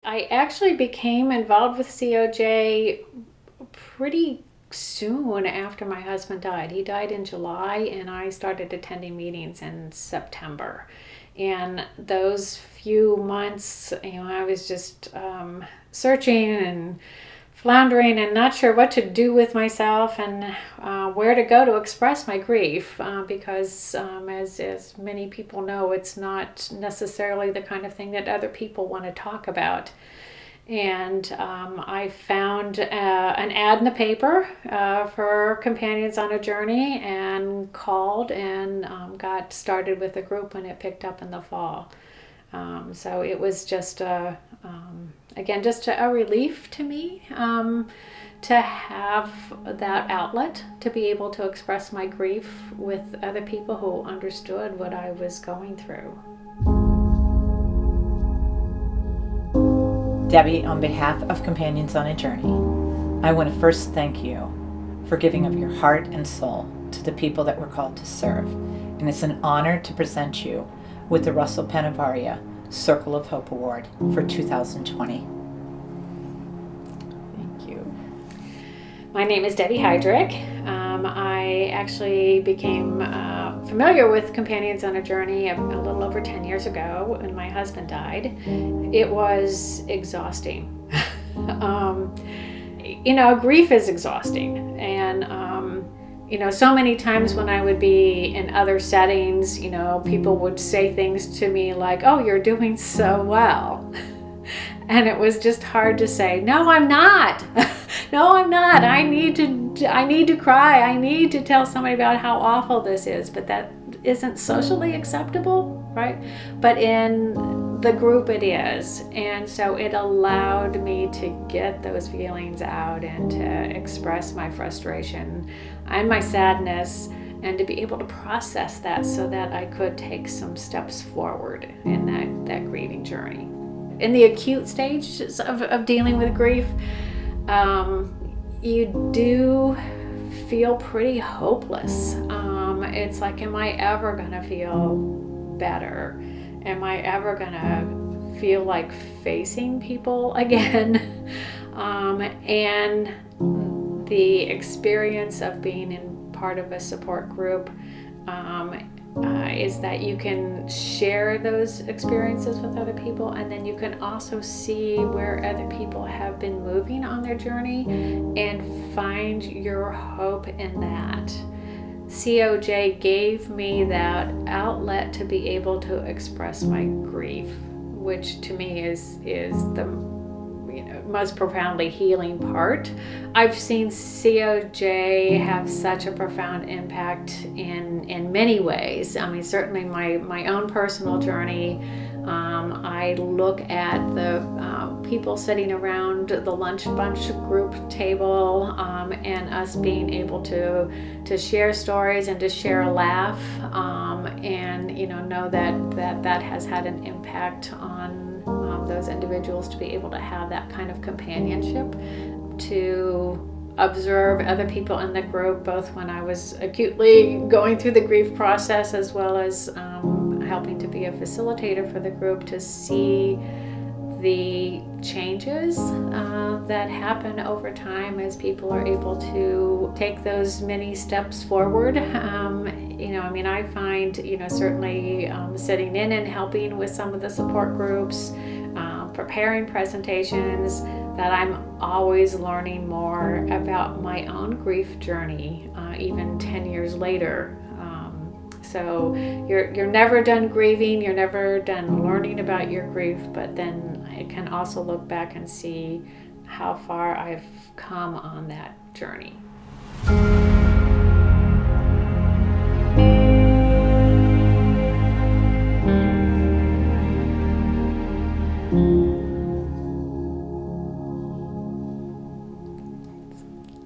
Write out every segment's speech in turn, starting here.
I actually became involved with COJ pretty soon after my husband died. He died in July, and I started attending meetings in September. And those few months, I was just searching and floundering and not sure what to do with myself and where to go to express my grief because as many people know, it's not necessarily the kind of thing that other people want to talk about. And I found an ad in the paper for Companions on a Journey and called and got started with the group when it picked up in the fall. So it was just just a relief to me to have that outlet to be able to express my grief with other people who understood what I was going through. Debbie, on behalf of Companions on a Journey, I want to first thank you for giving of your heart and soul to the people that we're called to serve. And it's an honor to present you with the Russell Penavaria Circle of Hope Award for 2020. Thank you. My name is Debbie Heidrich. I actually became familiar with Companions on a Journey a little over 10 years ago when my husband died. It was exhausting. Grief is exhausting. And, so many times when I would be in other settings, people would say things to me like, "Oh, you're doing so well." And it was just hard to say, "No, I'm not." No, I'm not. I need to cry. I need to tell somebody about how awful this is, but that isn't socially acceptable, right? But in the group it is. And so it allowed me to get those feelings out and to express my frustration and my sadness and to be able to process that so that I could take some steps forward in that grieving journey. In the acute stages of dealing with grief, you do feel pretty hopeless. It's like, am I ever gonna feel better? Am I ever gonna feel like facing people again? And the experience of being in part of a support group is that you can share those experiences with other people, and then you can also see where other people have been moving on their journey and find your hope in that. COJ gave me that outlet to be able to express my grief, which to me is the most profoundly healing part. I've seen COJ have such a profound impact in many ways. I mean, certainly my own personal journey. I look at the people sitting around the lunch bunch group table and us being able to share stories and to share a laugh and know that has had an impact on those individuals to be able to have that kind of companionship, to observe other people in the group, both when I was acutely going through the grief process as well as helping to be a facilitator for the group, to see the changes that happen over time as people are able to take those many steps forward. I find, certainly sitting in and helping with some of the support groups, preparing presentations, that I'm always learning more about my own grief journey, even 10 years later. So you're never done grieving, you're never done learning about your grief, but then I can also look back and see how far I've come on that journey.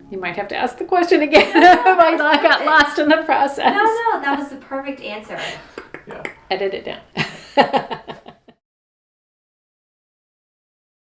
You might have to ask the question again if I got lost in the process. No, that was the perfect answer. Yeah. Edit it down.